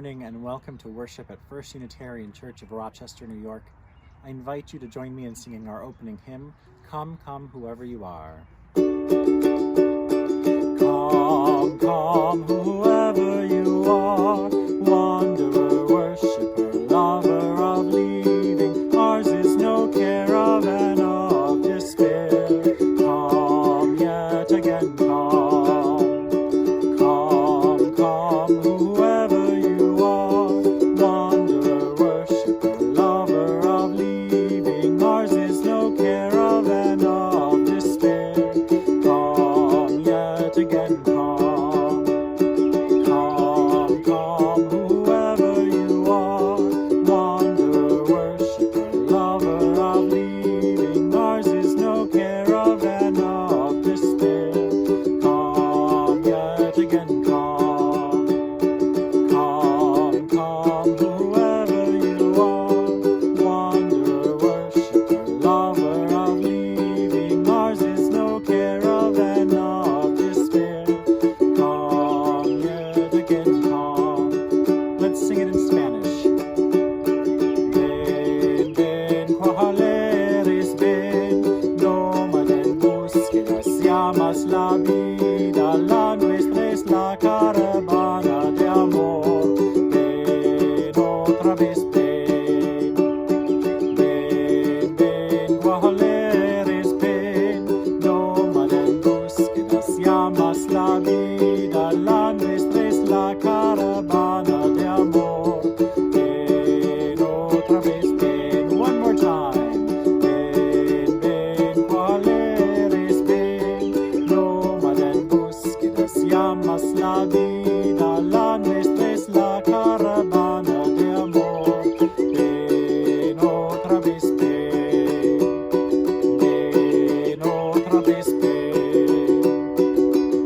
morning and welcome to worship at First Unitarian Church of Rochester, New York. I invite you to join me in singing our opening hymn, Come, Come, Whoever You Are. Come, come, whoever you are, wanderer, worshiper, lover of leaving, ours is no caravan of despair. Come yet again, come, come, come, whoever you are, wanderer, worshiper, lover of leaving, ours is no caravan of despair. Come yet again, come, come, come, whoever you are, wanderer, worshiper, lover of leaving, ours is no caravan of despair. Come yet again, come, come, come, whoever you are, wanderer, worshiper, lover of leaving, ours is no caravan of despair. Come yet again, come. Let's sing it in Spanish. Ven, ven, cuál eres, ven, nómada en búsqueda, si amas la vida, la nuestra es la caravana de amor. Ven otra vez, ven, ven, ven, cuál eres, ven, nómada en búsqueda, si amas la vida, la nuestra es la caravana de amor. Ven otra vez, ven, one more time. Ven, ven, cuál eres, ven, nómada en búsqueda, si amas la vida, la nuestra es la caravana de amor. Ven otra vez, ven, ven otra vez, ven,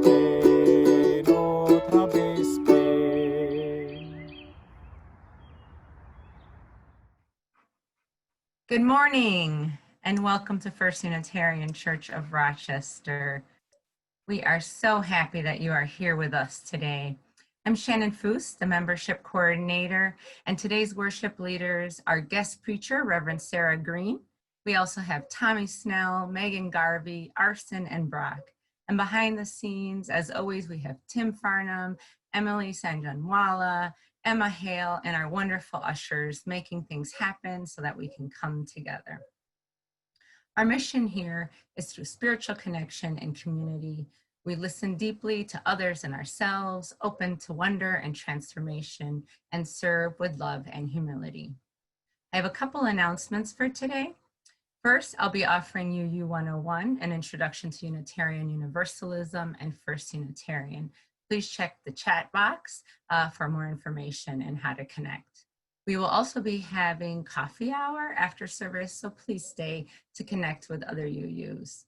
ven otra vez, ven. Good morning and welcome to First Unitarian Church of Rochester. We are so happy that you are here with us today. I'm Shannon Foose, the membership coordinator, and today's worship leaders are guest preacher, Reverend Sarah Green. We also have Tommy Snell, Megan Garvey, Arson, and Brock. And behind the scenes, as always, we have Tim Farnham, Emily Sanjanwala, Emma Hale, and our wonderful ushers making things happen so that we can come together. Our mission here is through spiritual connection and community. We listen deeply to others and ourselves, open to wonder and transformation, and serve with love and humility. I have a couple announcements for today. First, I'll be offering you U101, an introduction to Unitarian Universalism and First Unitarian. Please check the chat box for more information and how to connect. We will also be having coffee hour after service, so please stay to connect with other UUs.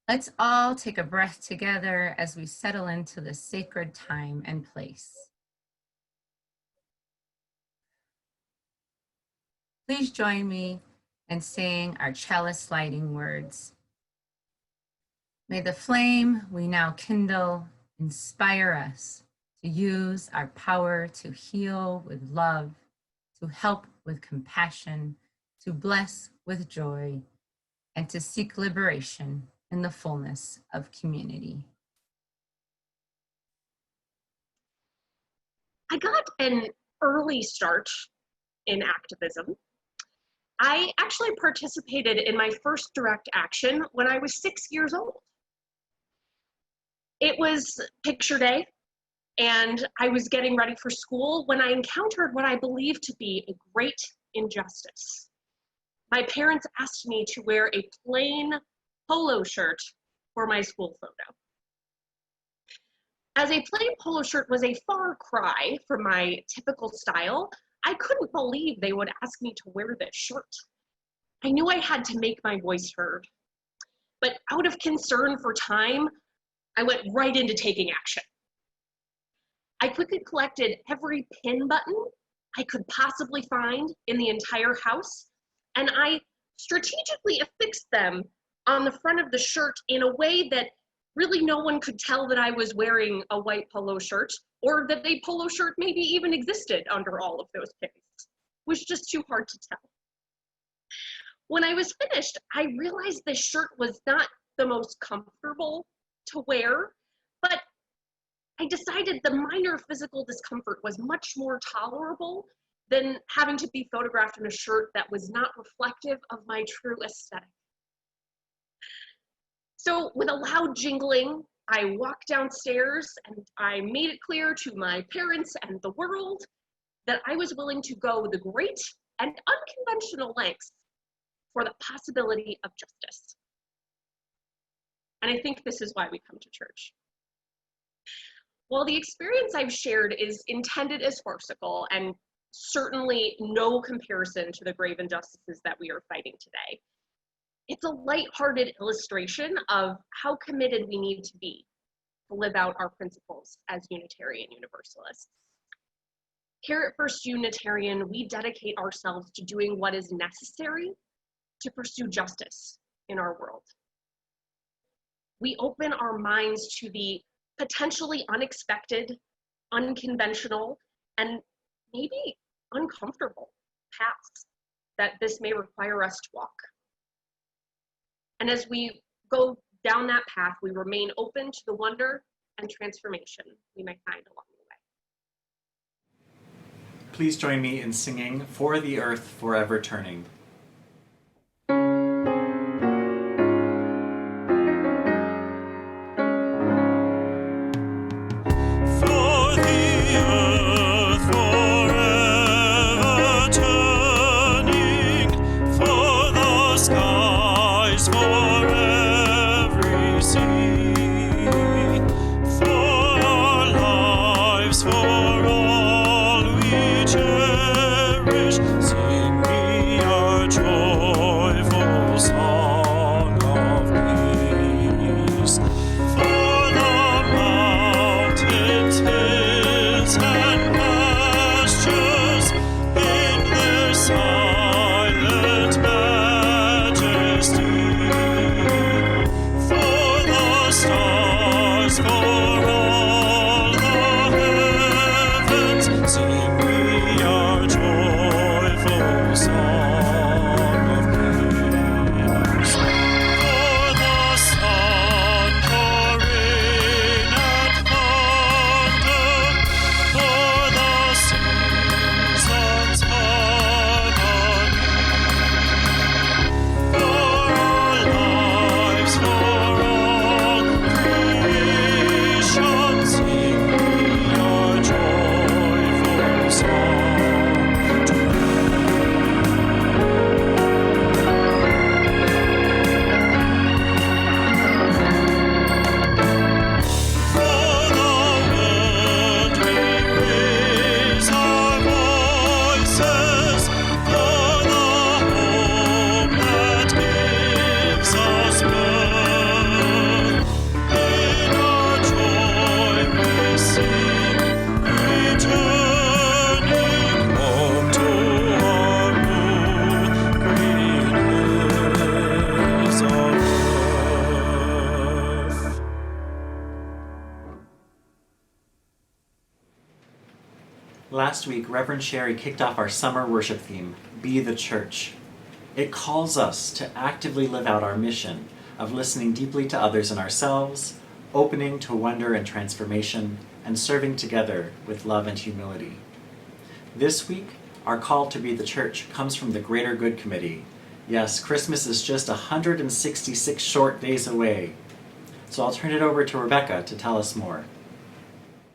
Let's all take a breath together as we settle into this sacred time and place. Please join me in saying our chalice lighting words. May the flame we now kindle inspire us to use our power to heal with love, to help with compassion, to bless with joy, and to seek liberation in the fullness of community. I got an early start in activism. I actually participated in my first direct action when I was 6 years old. It was picture day, and I was getting ready for school when I encountered what I believed to be a great injustice. My parents asked me to wear a plain polo shirt for my school photo. As a plain polo shirt was a far cry from my typical style, I couldn't believe they would ask me to wear this shirt. I knew I had to make my voice heard, but out of concern for time, I went right into taking action. I quickly collected every pin button I could possibly find in the entire house, and I strategically affixed them on the front of the shirt in a way that Really, no one could tell that I was wearing a white polo shirt or that a polo shirt maybe even existed under all of those pins. It was just too hard to tell. When I was finished, I realized this shirt was not the most comfortable to wear, but I decided the minor physical discomfort was much more tolerable than having to be photographed in a shirt that was not reflective of my true aesthetic. So with a loud jingling, I walked downstairs and I made it clear to my parents and the world that I was willing to go the great and unconventional lengths for the possibility of justice. And I think this is why we come to church. While the experience I've shared is intended as farcical and certainly no comparison to the grave injustices that we are fighting today, it's a lighthearted illustration of how committed we need to be to live out our principles as Unitarian Universalists. Here at First Unitarian, we dedicate ourselves to doing what is necessary to pursue justice in our world. We open our minds to the potentially unexpected, unconventional, and maybe uncomfortable paths that this may require us to walk. And as we go down that path, we remain open to the wonder and transformation we may find along the way. Please join me in singing For the Earth Forever Turning. Last week, Reverend Sherry kicked off our summer worship theme, Be the Church. It calls us to actively live out our mission of listening deeply to others and ourselves, opening to wonder and transformation, and serving together with love and humility. This week, our call to be the church comes from the Greater Good Committee. Yes, Christmas is just 166 short days away. So I'll turn it over to Rebecca to tell us more.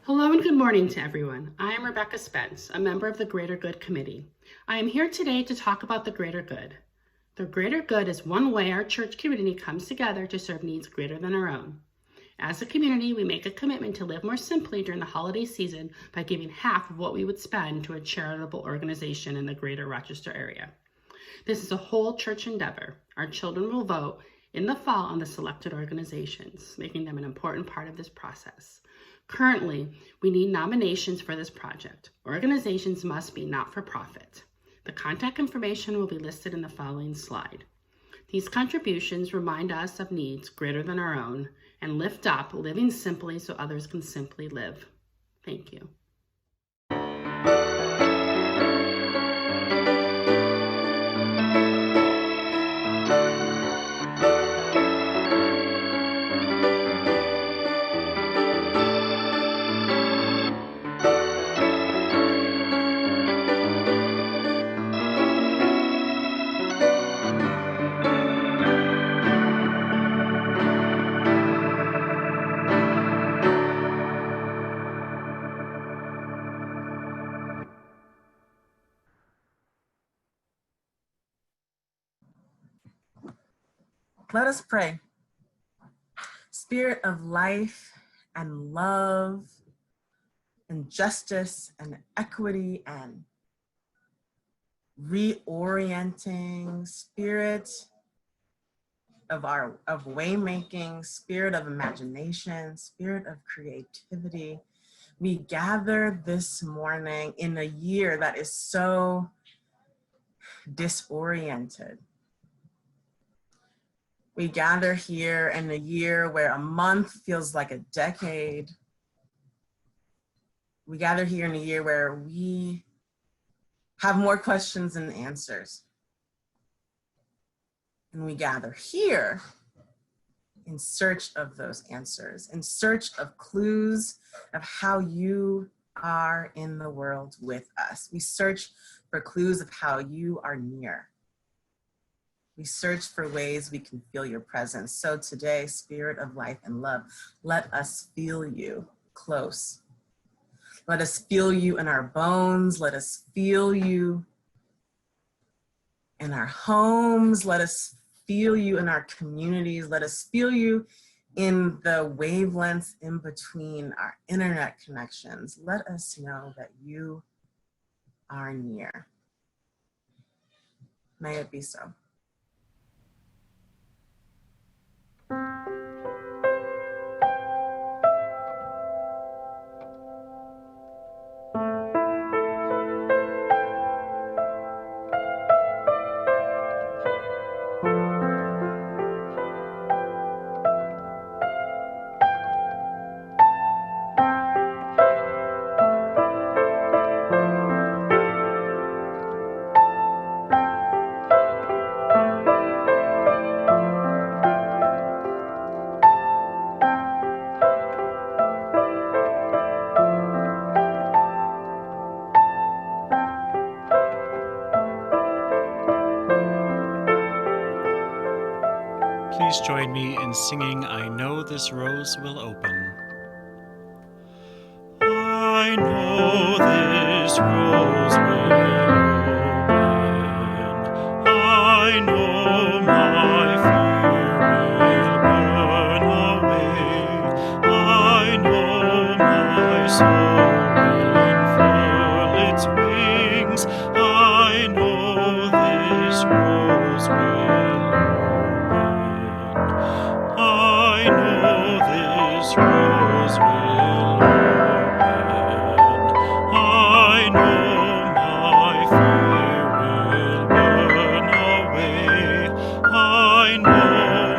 Hello and good morning to everyone. I am Rebecca Spence, a member of the Greater Good Committee. I am here today to talk about the greater good. The greater good is one way our church community comes together to serve needs greater than our own. As a community, we make a commitment to live more simply during the holiday season by giving half of what we would spend to a charitable organization in the greater Rochester area. This is a whole church endeavor. Our children will vote in the fall on the selected organizations, making them an important part of this process. Currently, we need nominations for this project. Organizations must be not-for-profit. The contact information will be listed in the following slide. These contributions remind us of needs greater than our own and lift up living simply so others can simply live. Thank you. Let us pray. Spirit of life and love and justice and equity and reorienting, spirit of waymaking, spirit of imagination, spirit of creativity. We gather this morning in a year that is so disoriented. We gather here in a year where a month feels like a decade. We gather here in a year where we have more questions than answers. And we gather here in search of those answers, in search of clues of how you are in the world with us. We search for clues of how you are near. We search for ways we can feel your presence. So today, Spirit of life and love, let us feel you close. Let us feel you in our bones. Let us feel you in our homes. Let us feel you in our communities. Let us feel you in the wavelengths in between our internet connections. Let us know that you are near. May it be so. Please join me in singing I Know This Rose Will Open. I know this rose will open. I know my fear will burn away. I know my soul will unfurl its wings. I know this rose will I know this rose will open. I know my fear will burn away. I know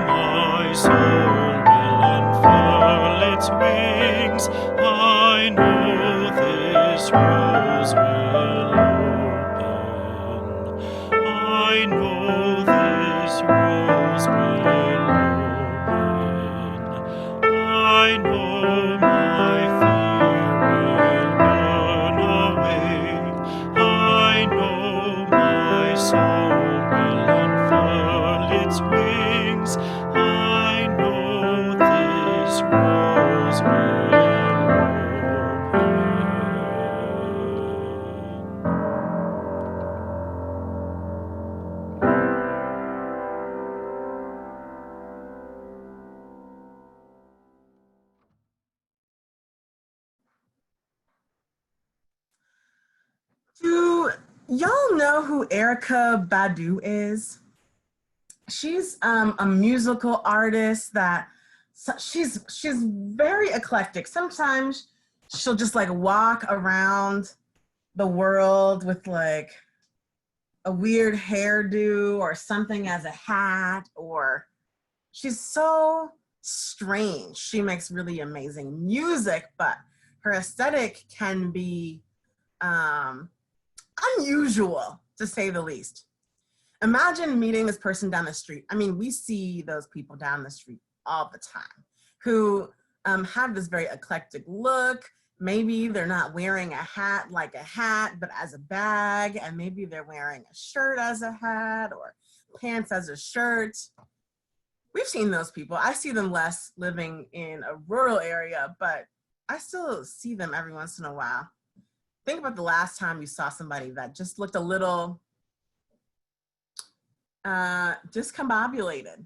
my soul will unfurl its wings. I know this rose will open. I know this rose will I know my fear will burn away. I know my soul will unfurl its wings. I know this rose will Do y'all know who Erykah Badu is? She's a musical artist that she's very eclectic. Sometimes she'll just like walk around the world with like a weird hairdo or something as a hat, or she's so strange. She makes really amazing music, but her aesthetic can be unusual, to say the least. Imagine meeting this person down the street. I mean, we see those people down the street all the time who have this very eclectic look. Maybe they're not wearing a hat like a hat, but as a bag, and maybe they're wearing a shirt as a hat or pants as a shirt. We've seen those people. I see them less living in a rural area, but I still see them every once in a while. Think about the last time you saw somebody that just looked a little discombobulated.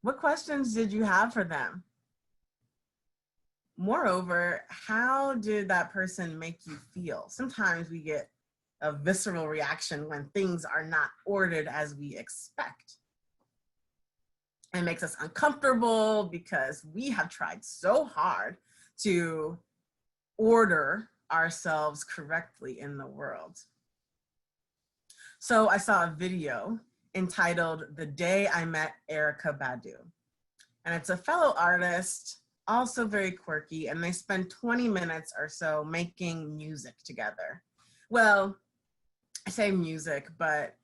What questions did you have for them? Moreover, how did that person make you feel? Sometimes we get a visceral reaction when things are not ordered as we expect. It makes us uncomfortable because we have tried so hard to order ourselves correctly in the world. So I saw a video entitled "The Day I Met Erykah Badu." And it's a fellow artist, also very quirky, and they spend 20 minutes or so making music together. Well, I say music, but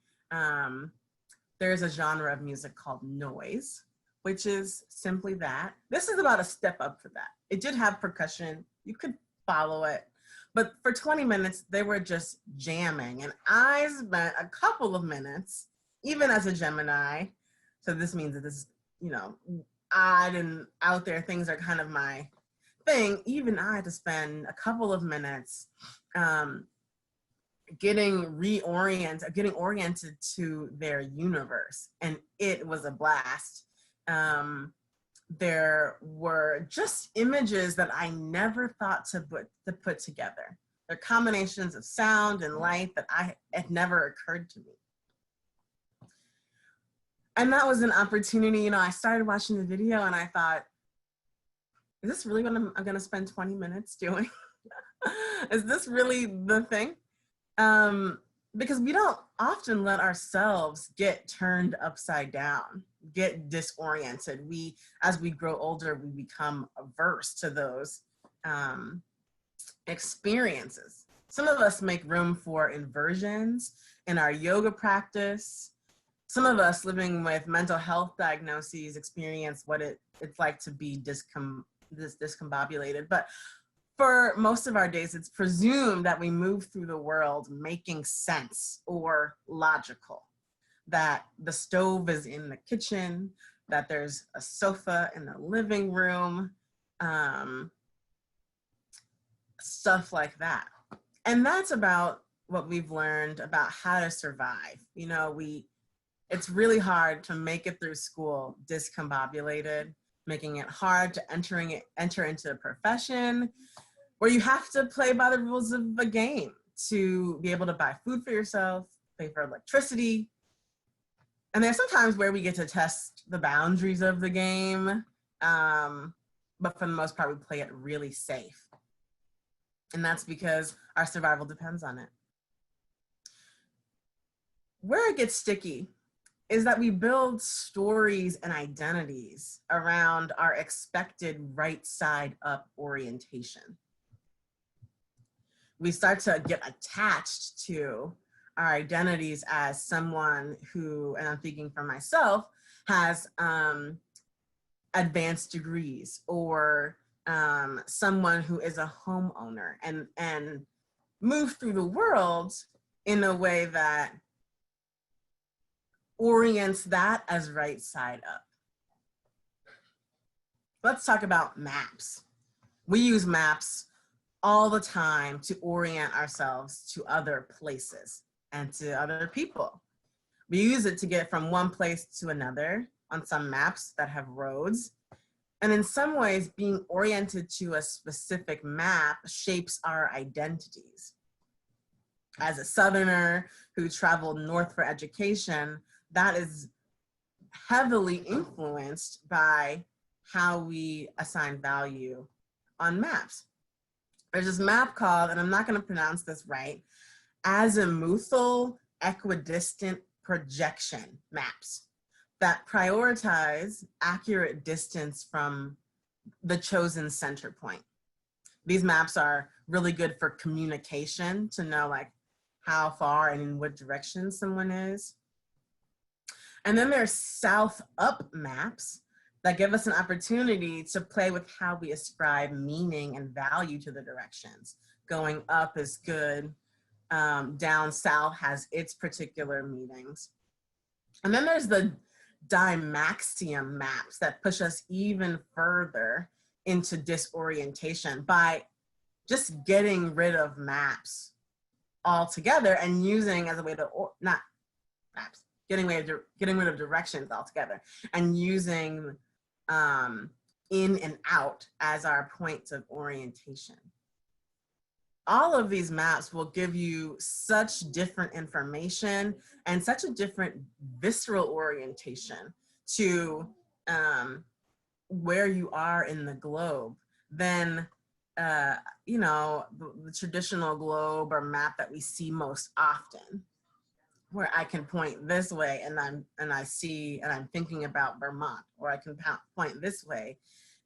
there's a genre of music called noise, which is simply that. This is about a step up for that. It did have percussion. You could follow it. But for 20 minutes, they were just jamming. And I spent a couple of minutes, even as a Gemini, so this means that this is, you know, odd and out there things are kind of my thing. Even I had to spend a couple of minutes getting oriented to their universe, and it was a blast. There were just images that I never thought to put together. They're combinations of sound and light that it never occurred to me. And that was an opportunity. You know, I started watching the video and I thought, is this really what I'm gonna spend 20 minutes doing? Is this really the thing? Because we don't often let ourselves get turned upside down, get disoriented. As we grow older, we become averse to those experiences. Some of us make room for inversions in our yoga practice. Some of us living with mental health diagnoses experience what it's like to be discombobulated. But for most of our days, it's presumed that we move through the world making sense or logical, that the stove is in the kitchen, that there's a sofa in the living room, stuff like that. And that's about what we've learned about how to survive. You know, it's really hard to make it through school discombobulated, making it hard to enter into a profession where you have to play by the rules of a game to be able to buy food for yourself, pay for electricity. And there's sometimes where we get to test the boundaries of the game, but for the most part, we play it really safe. And that's because our survival depends on it. Where it gets sticky is that we build stories and identities around our expected right side up orientation. We start to get attached to our identities as someone who, and I'm speaking for myself, has advanced degrees, or someone who is a homeowner, and move through the world in a way that orients that as right side up. Let's talk about maps. We use maps all the time to orient ourselves to other places and to other people. We use it to get from one place to another on some maps that have roads. And in some ways, being oriented to a specific map shapes our identities. As a Southerner who traveled north for education, that is heavily influenced by how we assign value on maps. There's this map called, and I'm not going to pronounce this right, azimuthal equidistant projection maps that prioritize accurate distance from the chosen center point. These maps are really good for communication, to know like how far and in what direction someone is. And then there's south up maps that give us an opportunity to play with how we ascribe meaning and value to the directions. Going up is good. Down south has its particular meanings. And then there's the Dymaxion maps that push us even further into disorientation by just getting rid of maps altogether and using as a way to, not maps, getting rid of directions altogether and using in and out as our points of orientation. All of these maps will give you such different information and such a different visceral orientation to where you are in the globe than you know, the traditional globe or map that we see most often, where I can point this way and I'm thinking about Vermont, or I can point this way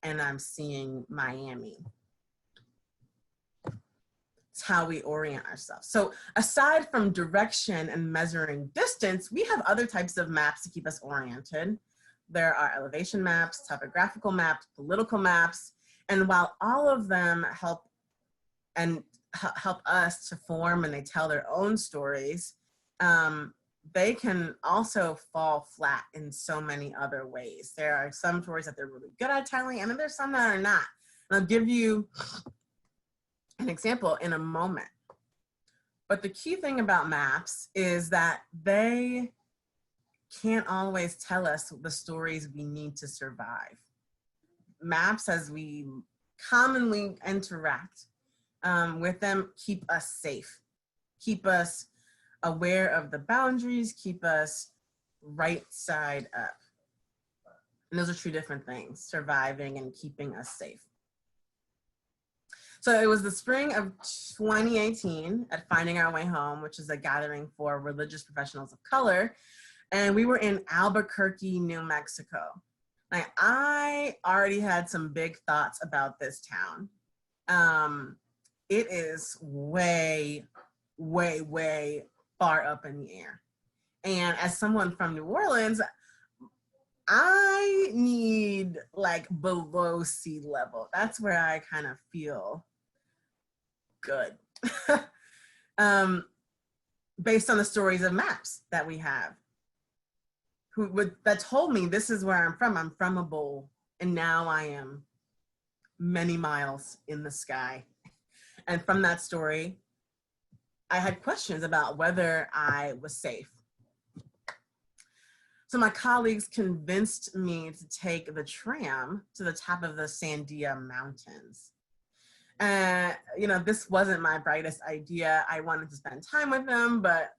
and I'm seeing Miami. It's how we orient ourselves. So aside from direction and measuring distance, we have other types of maps to keep us oriented. There are elevation maps, topographical maps, political maps, and while all of them help us to form and they tell their own stories, they can also fall flat in so many other ways. There are some stories that they're really good at telling, and then there's some that are not. And I'll give you an example in a moment. But the key thing about maps is that they can't always tell us the stories we need to survive. Maps, as we commonly interact with them, keep us safe, keep us aware of the boundaries, keep us right side up. And those are two different things, surviving and keeping us safe. So it was the spring of 2018 at Finding Our Way Home, which is a gathering for religious professionals of color. And we were in Albuquerque, New Mexico. Like, I already had some big thoughts about this town. It is way, way, way far up in the air. And as someone from New Orleans, I need like below sea level. That's where I kind of feel good. Based on the stories of maps that we have. That told me this is where I'm from. I'm from a bowl, and now I am many miles in the sky. And from that story, I had questions about whether I was safe. So my colleagues convinced me to take the tram to the top of the Sandia Mountains. You know, this wasn't my brightest idea. I wanted to spend time with them, but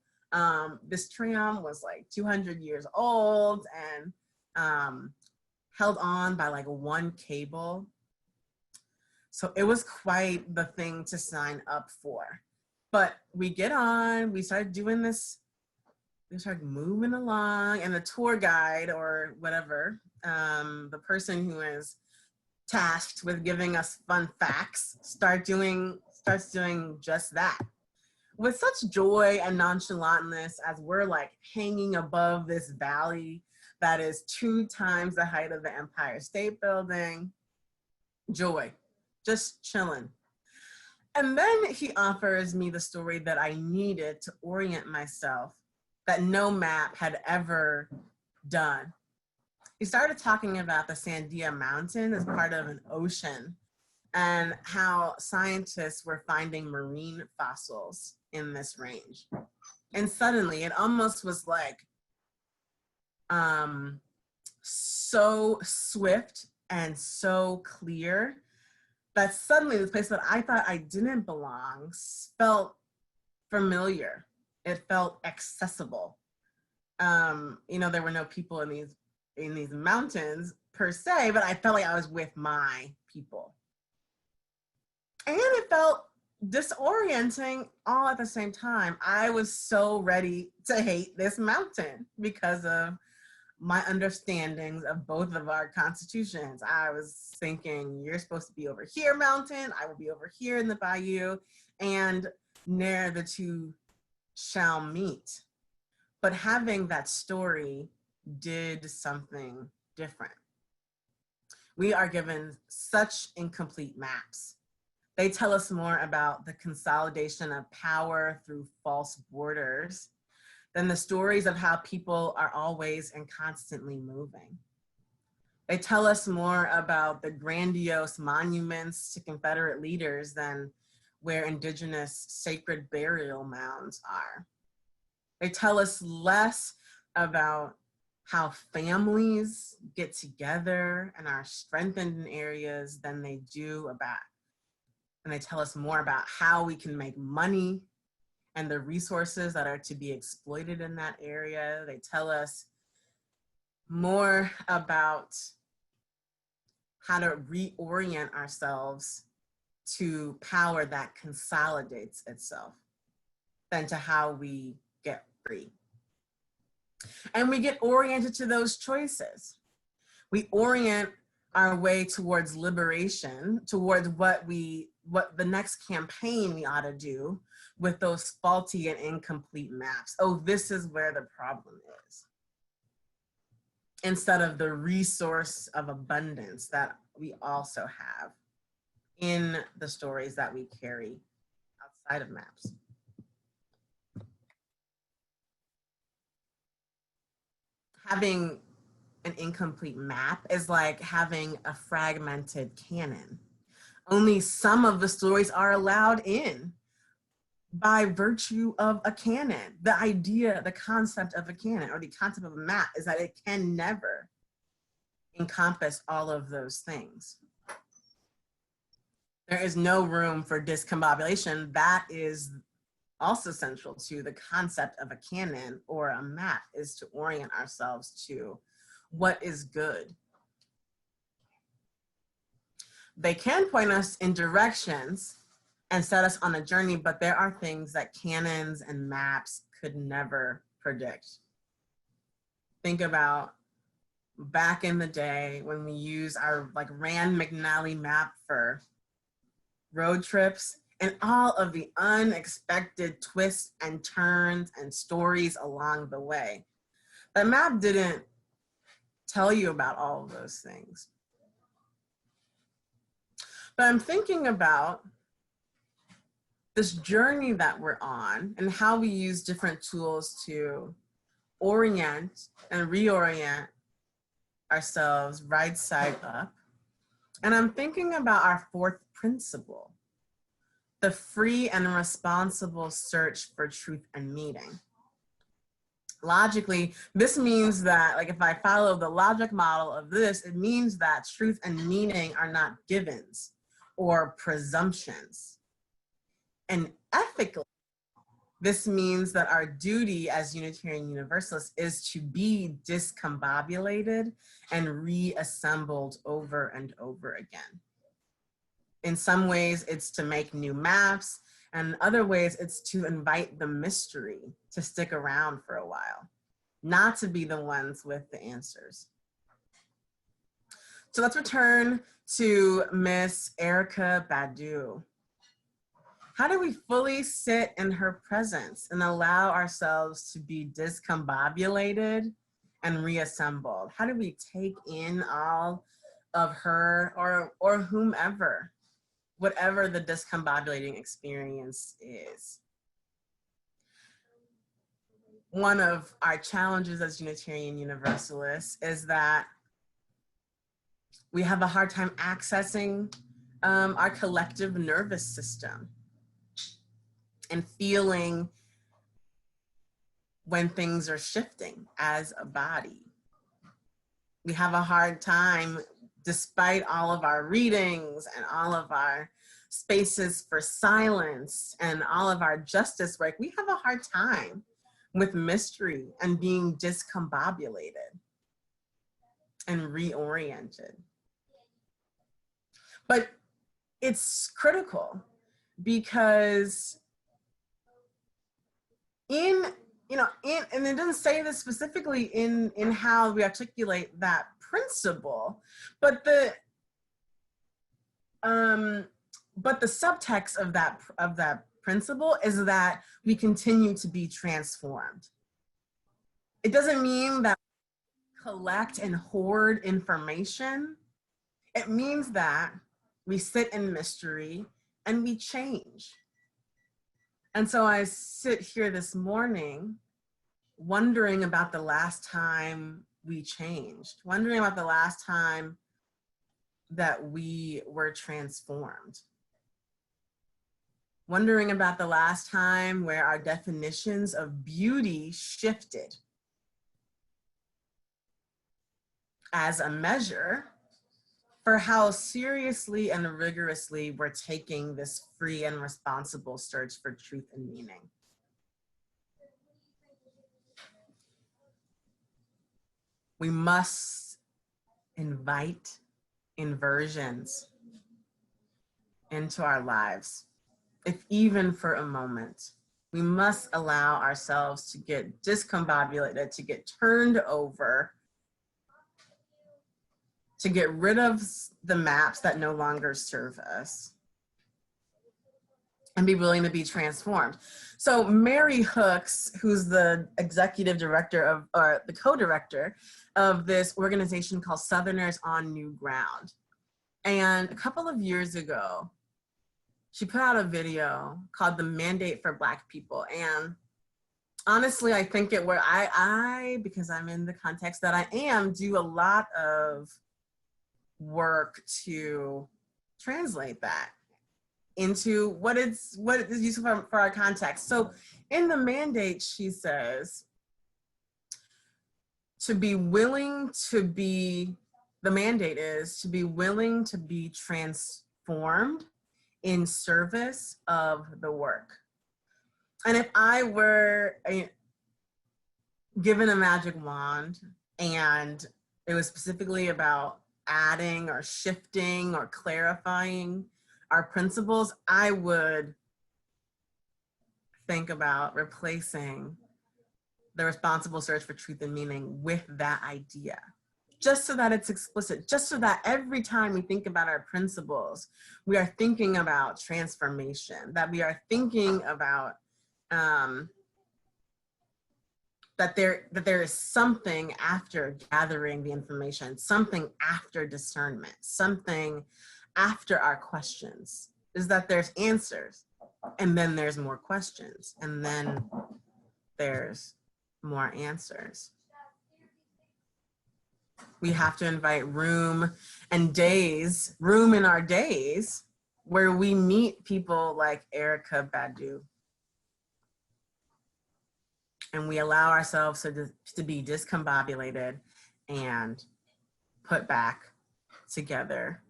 this tram was like 200 years old and held on by like one cable. So it was quite the thing to sign up for. But we get on, we started doing this, we started moving along, and the tour guide or whatever, the person who is tasked with giving us fun facts, starts doing just that. With such joy and nonchalantness as we're like hanging above this valley that is 2 times the height of the Empire State Building. Joy, just chilling. And then he offers me the story that I needed to orient myself that no map had ever done. He started talking about the Sandia Mountain as part of an ocean and how scientists were finding marine fossils in this range. And suddenly it almost was like so swift and so clear that suddenly this place that I thought I didn't belong felt familiar. It felt accessible. You know, there were no people in these mountains per se, but I felt like I was with my people. And it felt disorienting all at the same time. I was so ready to hate this mountain because of my understandings of both of our constitutions. I was thinking, you're supposed to be over here, mountain, I will be over here in the bayou, and ne'er the two shall meet. But having that story did something different. We are given such incomplete maps. They tell us more about the consolidation of power through false borders than the stories of how people are always and constantly moving. They tell us more about the grandiose monuments to Confederate leaders than where indigenous sacred burial mounds are. They tell us less about how families get together and are strengthened in areas than they do about, and they tell us more about how we can make money and the resources that are to be exploited in that area. They tell us more about how to reorient ourselves to power that consolidates itself than to how we get free. And we get oriented to those choices. We orient our way towards liberation, towards what the next campaign we ought to do with those faulty and incomplete maps. Oh, this is where the problem is. Instead of the resource of abundance that we also have in the stories that we carry outside of maps. Having an incomplete map is like having a fragmented canon. Only some of the stories are allowed in by virtue of a canon. The idea, the concept of a canon or the concept of a map is that it can never encompass all of those things. There is no room for discombobulation. That is also central to the concept of a canon or a map, is to orient ourselves to what is good. They can point us in directions and set us on a journey, but there are things that canons and maps could never predict. Think about back in the day when we used our Rand McNally map for road trips and all of the unexpected twists and turns and stories along the way. The map didn't tell you about all of those things. But I'm thinking about this journey that we're on and how we use different tools to orient and reorient ourselves right side up. And I'm thinking about our fourth principle, the free and responsible search for truth and meaning. Logically, this means that, if I follow the logic model of this, it means that truth and meaning are not givens or presumptions. And ethically, this means that our duty as Unitarian Universalists is to be discombobulated and reassembled over and over again. In some ways, it's to make new maps, and in other ways, it's to invite the mystery to stick around for a while, not to be the ones with the answers. So let's return to Miss Erykah Badu. How do we fully sit in her presence and allow ourselves to be discombobulated and reassembled? How do we take in all of her or whomever, whatever the discombobulating experience is? One of our challenges as Unitarian Universalists is that we have a hard time accessing our collective nervous system and feeling when things are shifting as a body. We have a hard time, despite all of our readings and all of our spaces for silence and all of our justice work, we have a hard time with mystery and being discombobulated and reoriented. But it's critical because in and it doesn't say this specifically in how we articulate that principle, but the subtext of that principle is that we continue to be transformed. It doesn't mean that we collect and hoard information. It means that we sit in mystery and we change. And so I sit here this morning wondering about the last time we changed, wondering about the last time that we were transformed, wondering about the last time where our definitions of beauty shifted as a measure for how seriously and rigorously we're taking this free and responsible search for truth and meaning. We must invite inversions into our lives, if even for a moment. We must allow ourselves to get discombobulated, to get turned over, to get rid of the maps that no longer serve us, and be willing to be transformed. So Mary Hooks, who's the executive director of, or the co-director of this organization called Southerners on New Ground. And a couple of years ago, she put out a video called The Mandate for Black People. And honestly, I think where I, because I'm in the context that I am, do a lot of work to translate that into what is useful for our context. So in the mandate, she says, the mandate is to be willing to be transformed in service of the work. And if I were given a magic wand and it was specifically about adding or shifting or clarifying our principles, I would think about replacing the responsible search for truth and meaning with that idea, just so that it's explicit, just so that every time we think about our principles, we are thinking about transformation, that we are thinking about that there is something after gathering the information, something after discernment, something after our questions, is that there's answers, and then there's more questions, and then there's more answers. We have to invite room in our days where we meet people like Erykah Badu, and we allow ourselves to be discombobulated and put back together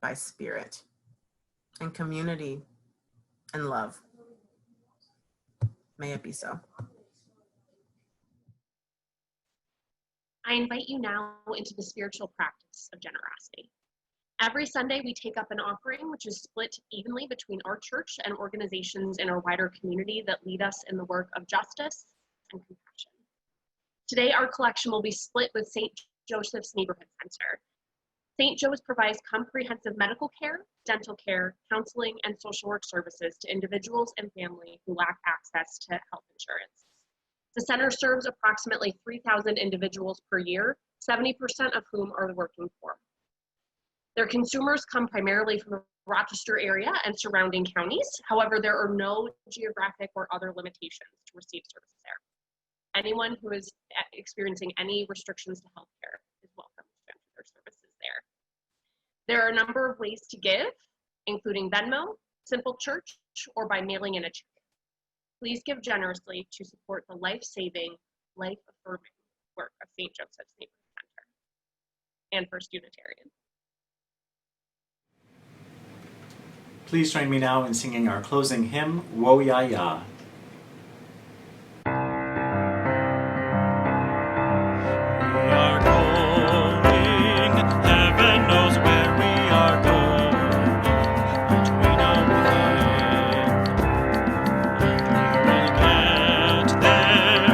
by spirit and community and love. May it be so. I invite you now into the spiritual practice of generosity. Every Sunday, we take up an offering, which is split evenly between our church and organizations in our wider community that lead us in the work of justice and compassion. Today, our collection will be split with St. Joseph's Neighborhood Center. St. Joe's provides comprehensive medical care, dental care, counseling, and social work services to individuals and families who lack access to health insurance. The center serves approximately 3,000 individuals per year, 70% of whom are the working poor. Their consumers come primarily from the Rochester area and surrounding counties. However, there are no geographic or other limitations to receive services there. Anyone who is experiencing any restrictions to healthcare is welcome to enter their services there. There are a number of ways to give, including Venmo, Simple Church, or by mailing in a check. Please give generously to support the life-saving, life-affirming work of St. Joseph's Neighborhood Center and First Unitarian. Please join me now in singing our closing hymn, Wo Ya Ya. We are going, heaven knows where we are going, but we know we will get there.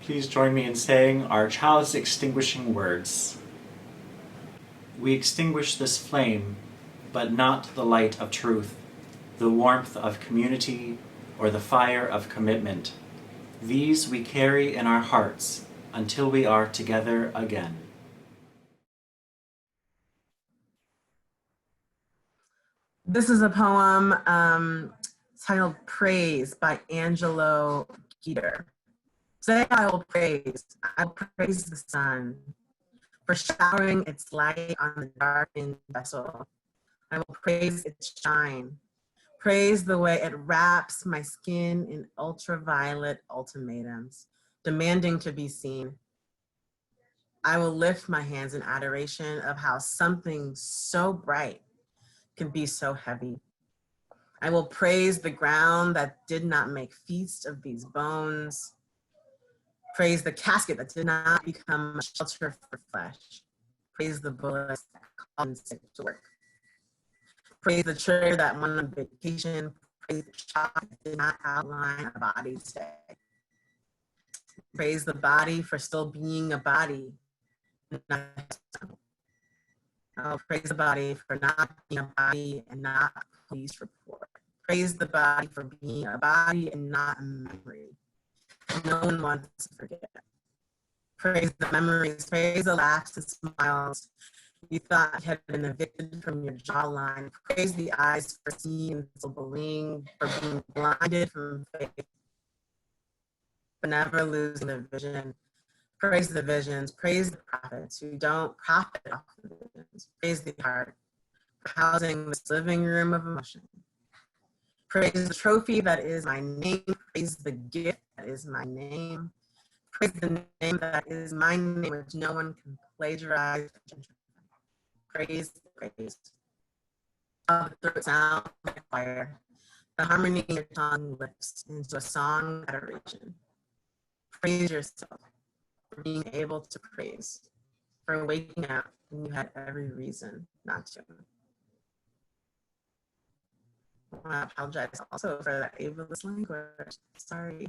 Please join me in saying our child's extinguishing words. We extinguish this flame, but not the light of truth, the warmth of community, or the fire of commitment. These we carry in our hearts until we are together again. This is a poem titled Praise by Angelo Geter. Today I will praise the sun for showering its light on the darkened vessel. I will praise its shine. Praise the way it wraps my skin in ultraviolet ultimatums, demanding to be seen. I will lift my hands in adoration of how something so bright can be so heavy. I will praise the ground that did not make feast of these bones. Praise the casket that did not become a shelter for flesh. Praise the bullets that called in sick to work. Praise the trigger that went on vacation. Praise the shock that did not outline a body today. Praise the body for still being a body. I'll praise the body for not being a body and not a police report. Praise the body for being a body and not a memory. No one wants to forget. Praise the memories, praise the laughs and smiles you thought had been evicted from your jawline. Praise the eyes for seeing and still believing, for being blinded from faith, but never losing the vision. Praise the visions, praise the prophets who don't profit off the visions. Praise the heart for housing this living room of emotion. Praise the trophy that is my name. Praise the gift that is my name. Praise the name that is my name, which no one can plagiarize. Praise, praise. All the throat sound like fire. The harmony in your tongue lifts into a song of adoration. Praise yourself for being able to praise, for waking up when you had every reason not to. I apologize also for that ableist language. Sorry.